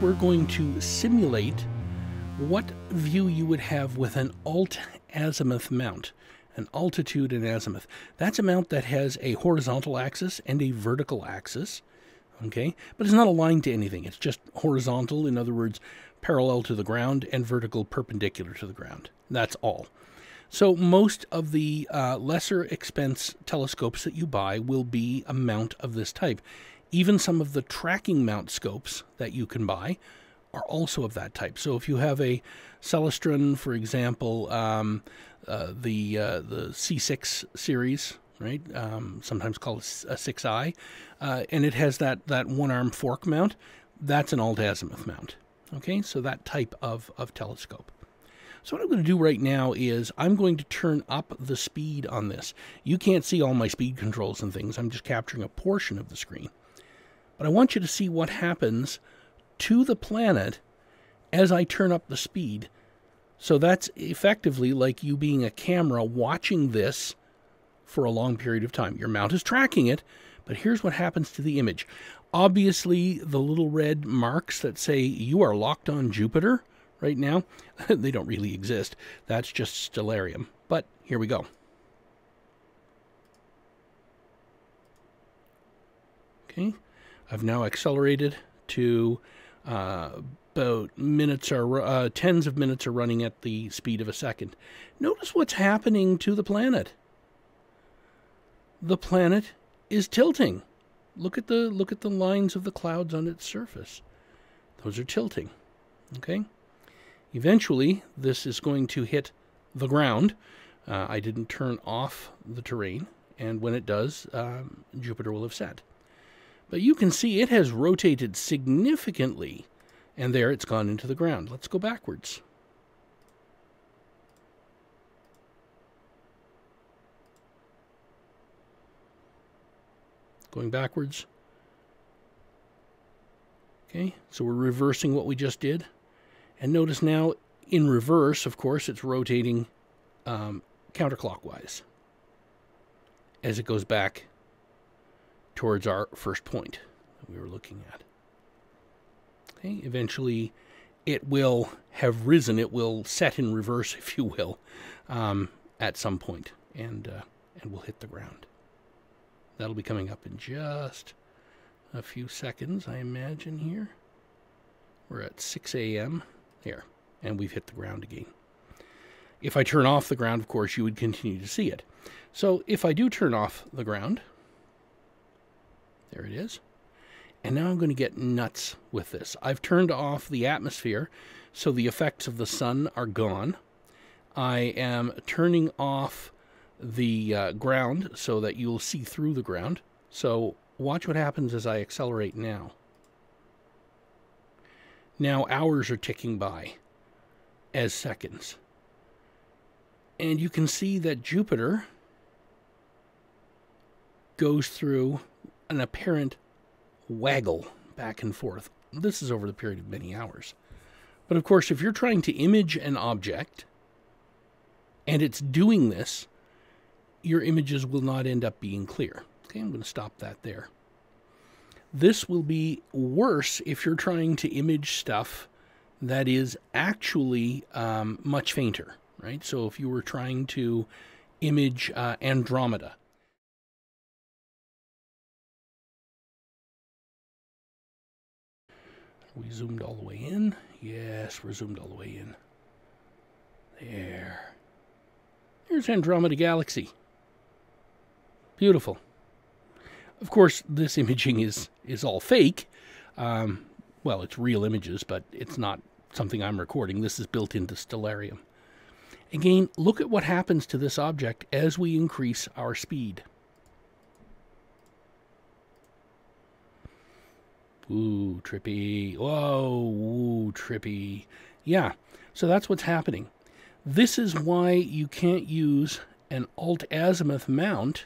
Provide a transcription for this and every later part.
we're going to simulate what view you would have with an alt-azimuth mount. An altitude and azimuth. That's a mount that has a horizontal axis and a vertical axis, okay? But it's not aligned to anything. It's just horizontal, in other words, parallel to the ground, and vertical perpendicular to the ground. That's all. So most of the lesser expense telescopes that you buy will be a mount of this type. Even some of the tracking mount scopes that you can buy are also of that type. So if you have a Celestron, for example, the C6 series, right? Sometimes called a 6i, and it has that one-arm fork mount. That's an alt-azimuth mount. Okay, so that type of telescope. So what I'm going to do right now is I'm going to turn up the speed on this. You can't see all my speed controls and things. I'm just capturing a portion of the screen. But I want you to see what happens to the planet as I turn up the speed. So that's effectively like you being a camera watching this for a long period of time. Your mount is tracking it, but here's what happens to the image. Obviously, the little red marks that say you are locked on Jupiter right now, they don't really exist. That's just stellarium. But here we go. Okay, I've now accelerated to about tens of minutes are running at the speed of a second. Notice what's happening to the planet. The planet is tilting. Look at the lines of the clouds on its surface. Those are tilting. Okay. Eventually, this is going to hit the ground. I didn't turn off the terrain, and when it does, Jupiter will have set. But you can see it has rotated significantly, and there it's gone into the ground. Let's go backwards. Going backwards. Okay, so we're reversing what we just did. And notice now, in reverse, of course, it's rotating counterclockwise as it goes back towards our first point that we were looking at. Okay, eventually it will have risen. It will set in reverse, if you will, at some point, and will hit the ground. That'll be coming up in just a few seconds, I imagine here. We're at 6 a.m. There, and we've hit the ground again. If I turn off the ground, of course, you would continue to see it. So if I do turn off the ground, there it is. And now I'm going to get nuts with this. I've turned off the atmosphere, so the effects of the sun are gone. I am turning off the ground so that you'll see through the ground. So watch what happens as I accelerate now. Now hours are ticking by as seconds. And you can see that Jupiter goes through an apparent waggle back and forth. This is over the period of many hours. But of course, if you're trying to image an object and it's doing this, your images will not end up being clear. Okay, I'm going to stop that there. This will be worse if you're trying to image stuff that is actually much fainter, right? So if you were trying to image Andromeda. Are we zoomed all the way in? Yes, we're zoomed all the way in. There. Here's Andromeda Galaxy. Beautiful. Of course, this imaging is all fake. Well, it's real images, but it's not something I'm recording. This is built into Stellarium. Again, look at what happens to this object as we increase our speed. Ooh, trippy. Whoa, ooh, trippy. Yeah, so that's what's happening. This is why you can't use an alt-azimuth mount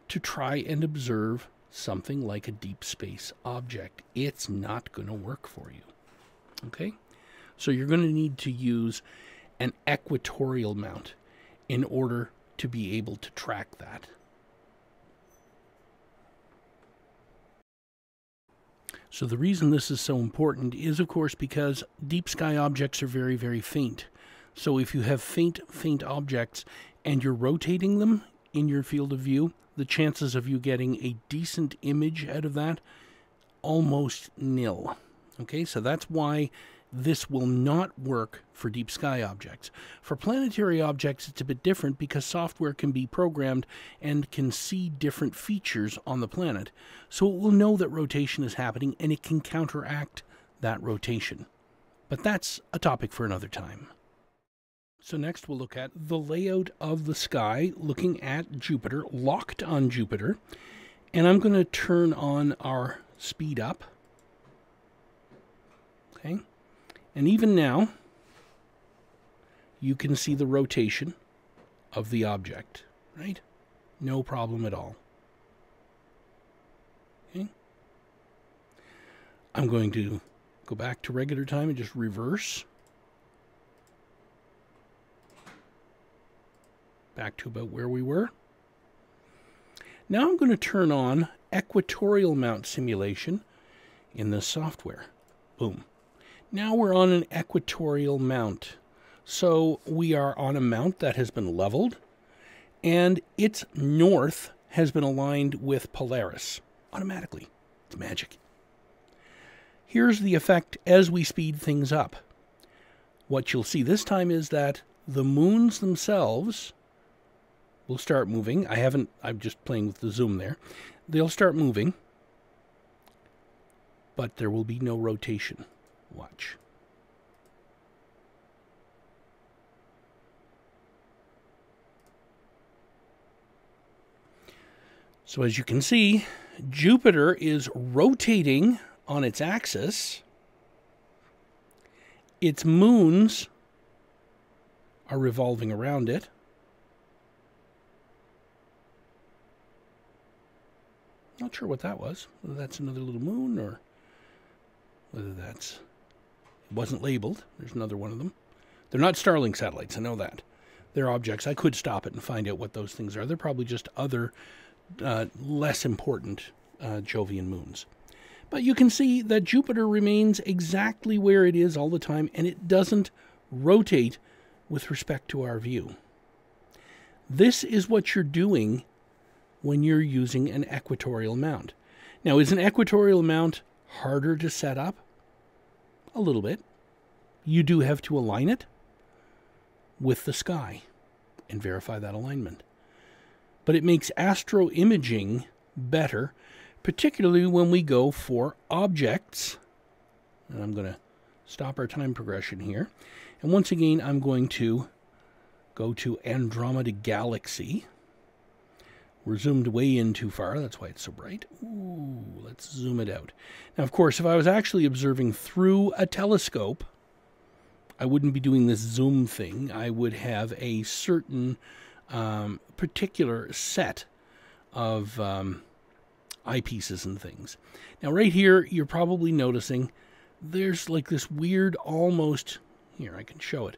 to try and observe something like a deep space object. It's not going to work for you. Okay? So you're going to need to use an equatorial mount in order to be able to track that. So the reason this is so important is, of course, because deep sky objects are very, very faint. So if you have faint objects and you're rotating them in your field of view, the chances of you getting a decent image out of that, almost nil. Okay, so that's why this will not work for deep sky objects. For planetary objects, it's a bit different because software can be programmed and can see different features on the planet. So it will know that rotation is happening and it can counteract that rotation. But that's a topic for another time. So next we'll look at the layout of the sky, looking at Jupiter, locked on Jupiter. And I'm going to turn on our speed up. Okay. And even now, you can see the rotation of the object, right? No problem at all. Okay. I'm going to go back to regular time and just reverse. Back to about where we were. Now I'm going to turn on equatorial mount simulation in this software. Boom. Now we're on an equatorial mount. So we are on a mount that has been leveled, and its north has been aligned with Polaris automatically. It's magic. Here's the effect as we speed things up. What you'll see this time is that the moons themselves will start moving. I'm just playing with the zoom there. They'll start moving, but there will be no rotation. Watch. So as you can see, Jupiter is rotating on its axis. Its moons are revolving around it. Not sure what that was, whether that's another little moon or whether that's... It wasn't labeled. There's another one of them. They're not Starlink satellites, I know that. They're objects. I could stop it and find out what those things are. They're probably just other less important Jovian moons. But you can see that Jupiter remains exactly where it is all the time, and it doesn't rotate with respect to our view. This is what you're doing when you're using an equatorial mount. Now, is an equatorial mount harder to set up? A little bit. You do have to align it with the sky and verify that alignment. But it makes astro imaging better, particularly when we go for objects. And I'm going to stop our time progression here. And once again, I'm going to go to Andromeda Galaxy. We're zoomed way in too far. That's why it's so bright. Ooh, let's zoom it out. Now, of course, if I was actually observing through a telescope, I wouldn't be doing this zoom thing. I would have a certain particular set of eyepieces and things. Now, right here, you're probably noticing there's like this weird almost, here, I can show it,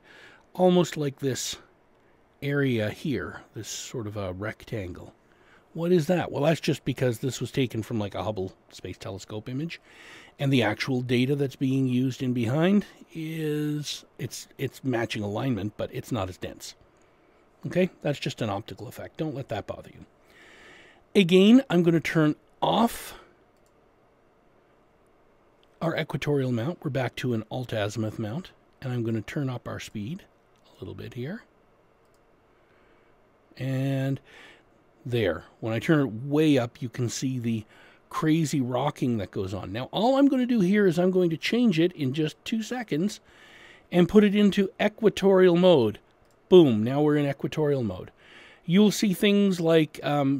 almost like this area here, this sort of a rectangle. What is that? Well, that's just because this was taken from like a Hubble Space Telescope image, and the actual data that's being used in behind is, it's matching alignment, but it's not as dense. Okay, that's just an optical effect. Don't let that bother you. Again, I'm going to turn off our equatorial mount. We're back to an alt-azimuth mount, and I'm going to turn up our speed a little bit here. And there. When I turn it way up, you can see the crazy rocking that goes on. Now, all I'm going to do here is I'm going to change it in just 2 seconds and put it into equatorial mode. Boom, now we're in equatorial mode. You'll see things like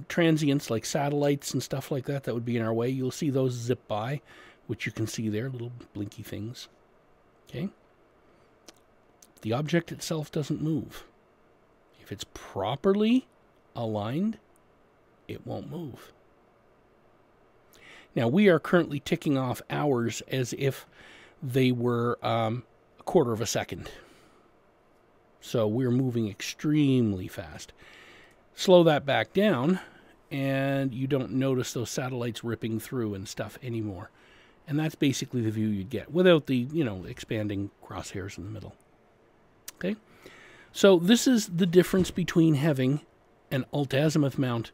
transients, like satellites and stuff like that that would be in our way. You'll see those zip by, which you can see there, little blinky things. Okay? The object itself doesn't move. If it's properly aligned, it won't move. Now, we are currently ticking off hours as if they were a quarter of a second. So we're moving extremely fast. Slow that back down, and you don't notice those satellites ripping through and stuff anymore. And that's basically the view you'd get without the, expanding crosshairs in the middle. Okay? So this is the difference between having an alt-azimuth mount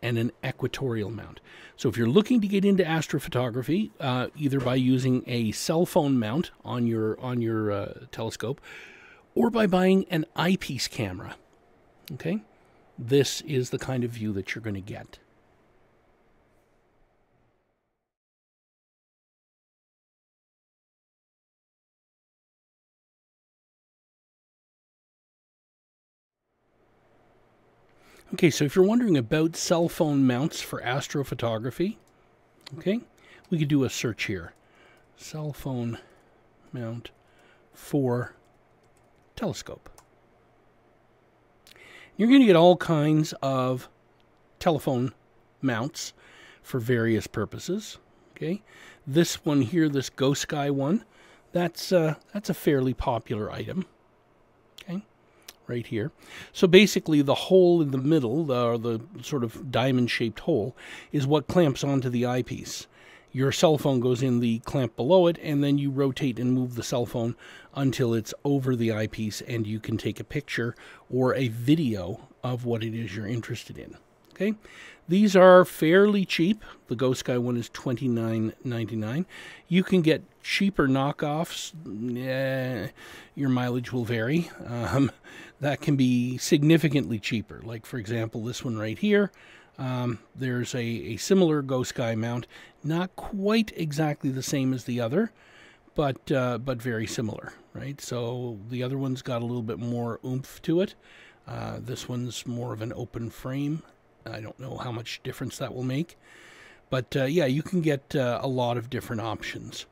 and an equatorial mount. So if you're looking to get into astrophotography, either by using a cell phone mount on your telescope, or by buying an eyepiece camera, okay, this is the kind of view that you're going to get. Okay, so if you're wondering about cell phone mounts for astrophotography, okay, we could do a search here. Cell phone mount for telescope. You're going to get all kinds of telephone mounts for various purposes. Okay, this one here, this Ghost Sky one, that's a fairly popular item. Okay, right here. So basically, the hole in the middle, the sort of diamond-shaped hole, is what clamps onto the eyepiece. Your cell phone goes in the clamp below it, and then you rotate and move the cell phone until it's over the eyepiece, and you can take a picture or a video of what it is you're interested in. Okay, these are fairly cheap. The Ghost Sky one is $29.99. You can get cheaper knockoffs. Your mileage will vary. That can be significantly cheaper. Like, for example, this one right here. There's a similar Ghost Sky mount, not quite exactly the same as the other, but very similar, right? So the other one's got a little bit more oomph to it. This one's more of an open frame. I don't know how much difference that will make, but yeah, you can get a lot of different options.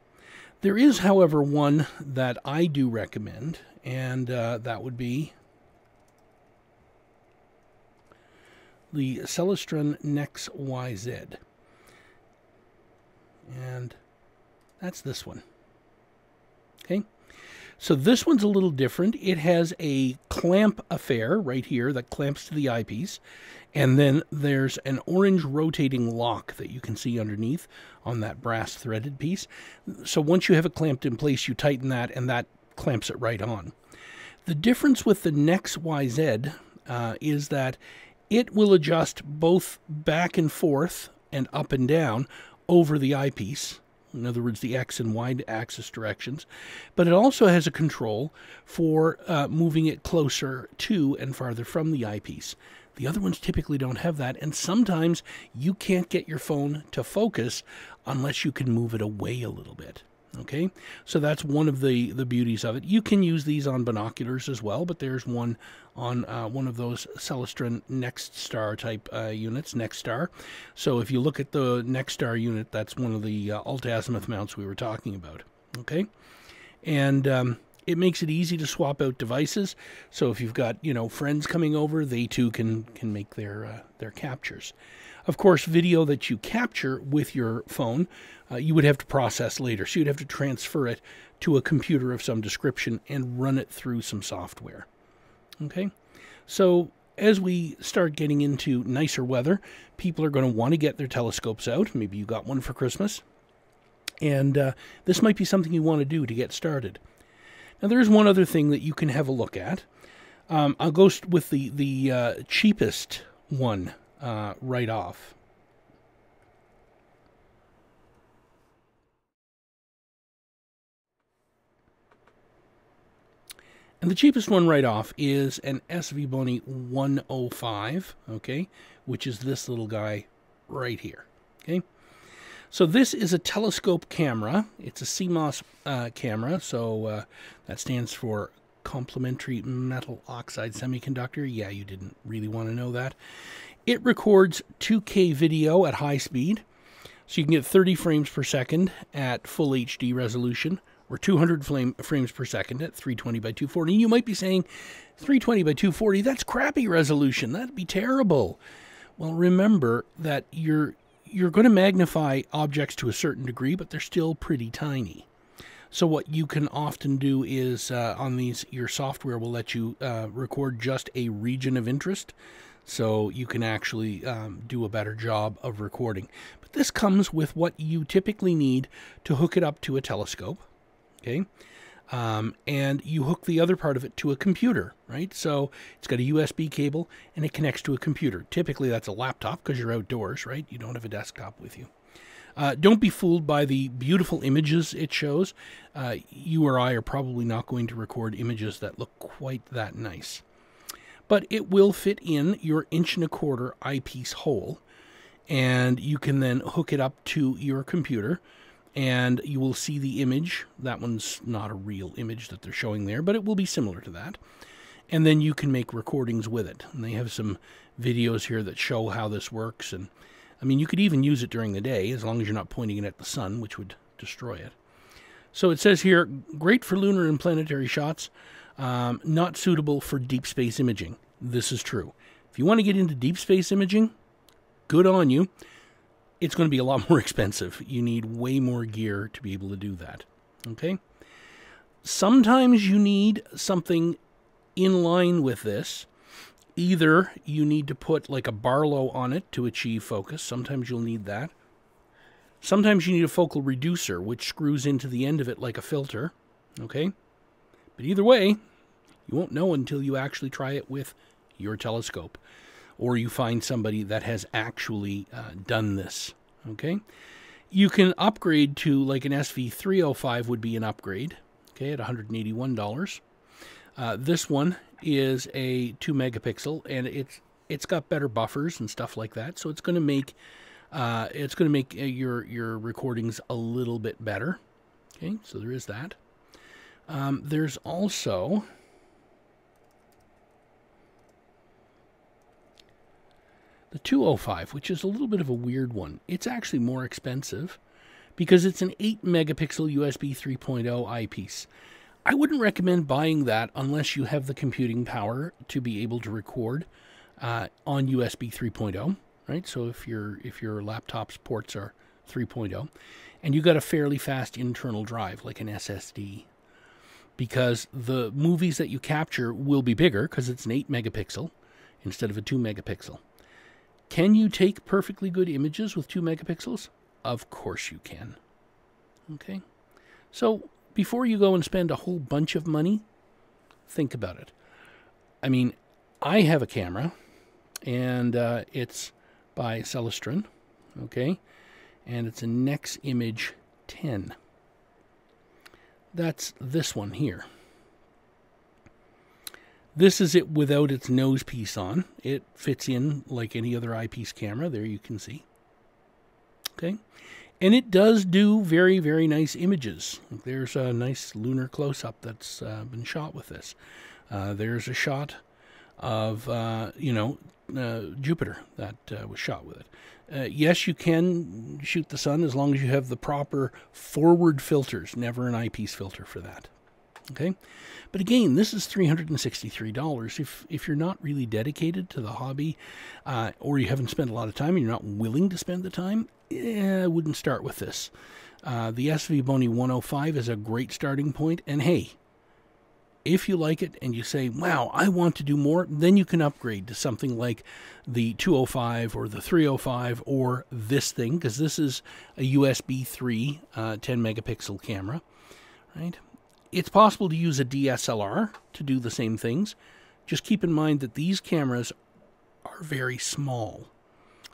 There is, however, one that I do recommend, and that would be the Celestron Nex YZ. And that's this one. Okay, so this one's a little different. It has a clamp affair right here that clamps to the eyepiece, and then there's an orange rotating lock that you can see underneath on that brass threaded piece. So once you have it clamped in place, you tighten that, and that clamps it right on. The difference with the Nex YZ is that it will adjust both back and forth and up and down over the eyepiece. In other words, the X and Y axis directions. But it also has a control for moving it closer to and farther from the eyepiece. The other ones typically don't have that, and sometimes you can't get your phone to focus unless you can move it away a little bit. Okay, so that's one of the beauties of it. You can use these on binoculars as well, but there's one on one of those Celestron Next Star type units, Next Star. So if you look at the Next Star unit, that's one of the alt-azimuth mounts we were talking about. Okay, and it makes it easy to swap out devices. So if you've got friends coming over, they too can make their captures. Of course, video that you capture with your phone, you would have to process later. So you'd have to transfer it to a computer of some description and run it through some software. Okay? So as we start getting into nicer weather, people are going to want to get their telescopes out. Maybe you got one for Christmas. And this might be something you want to do to get started. Now, there's one other thing that you can have a look at. I'll go with the cheapest one right off. And the cheapest one right off is an SV Boni 105, okay, which is this little guy right here, okay. So this is a telescope camera. It's a CMOS camera, so that stands for complementary metal oxide semiconductor. Yeah, you didn't really want to know that. It records 2K video at high speed, so you can get 30 frames per second at full HD resolution, or 200 frames per second at 320 by 240. You might be saying, 320 by 240, that's crappy resolution. That'd be terrible. Well, remember that you're going to magnify objects to a certain degree, but they're still pretty tiny. So what you can often do is, on these, your software will let you record just a region of interest. so you can actually do a better job of recording. But this comes with what you typically need to hook it up to a telescope, okay? And you hook the other part of it to a computer, right? So it's got a USB cable and it connects to a computer. Typically that's a laptop because you're outdoors, right? You don't have a desktop with you. Don't be fooled by the beautiful images it shows. You or I are probably not going to record images that look quite that nice. But it will fit in your 1.25" eyepiece hole, and you can then hook it up to your computer, and you will see the image. That one's not a real image that they're showing there, but it will be similar to that. And then you can make recordings with it. And they have some videos here that show how this works. And I mean, you could even use it during the day, as long as you're not pointing it at the sun, which would destroy it. So it says here, great for lunar and planetary shots, not suitable for deep space imaging. This is true. If you want to get into deep space imaging, good on you. It's going to be a lot more expensive. You need way more gear to be able to do that. Okay? Sometimes you need something in line with this. Either you need to put like a Barlow on it to achieve focus. Sometimes you'll need that. Sometimes you need a focal reducer, which screws into the end of it like a filter. Okay? But either way, you won't know until you actually try it with your telescope, or you find somebody that has actually done this, okay? You can upgrade to, like an SV305 would be an upgrade, okay, at $181. This one is a 2 megapixel, and it's got better buffers and stuff like that, so it's going to make your recordings a little bit better, okay? So there is that. There's also the 205, which is a little bit of a weird one. It's actually more expensive because it's an 8 megapixel USB 3.0 eyepiece. I wouldn't recommend buying that unless you have the computing power to be able to record on USB 3.0, right? So if your laptop's ports are 3.0, and you got a fairly fast internal drive like an SSD, because the movies that you capture will be bigger because it's an 8 megapixel instead of a 2 megapixel. Can you take perfectly good images with 2 megapixels? Of course you can. Okay? So before you go and spend a whole bunch of money, think about it. I mean, I have a camera, and it's by Celestron, okay? And it's a Nex Image 10. That's this one here. This is it without its nose piece on. It fits in like any other eyepiece camera. There you can see. Okay. And it does do very, very nice images. There's a nice lunar close-up that's been shot with this. There's a shot of, Jupiter that was shot with it. Yes, you can shoot the sun as long as you have the proper forward filters. Never an eyepiece filter for that. Okay, but again, this is $363. If you're not really dedicated to the hobby, or you haven't spent a lot of time and you're not willing to spend the time, I wouldn't start with this. The SV Bony 105 is a great starting point, and hey, if you like it and you say, wow, I want to do more, then you can upgrade to something like the 205 or the 305 or this thing, because this is a USB 3 10 megapixel camera, right? It's possible to use a DSLR to do the same things. Just keep in mind that these cameras are very small,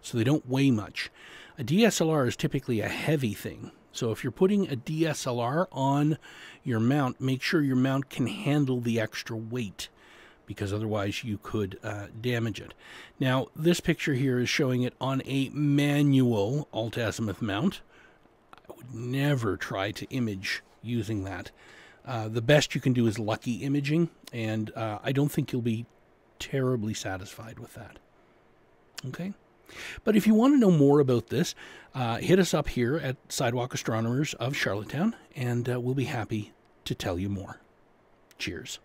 so they don't weigh much. A DSLR is typically a heavy thing. So if you're putting a DSLR on your mount, make sure your mount can handle the extra weight, because otherwise you could damage it. Now, this picture here is showing it on a manual alt-azimuth mount. I would never try to image using that. The best you can do is lucky imaging, and I don't think you'll be terribly satisfied with that. Okay? But if you want to know more about this, hit us up here at Sidewalk Astronomers of Charlottetown, and we'll be happy to tell you more. Cheers.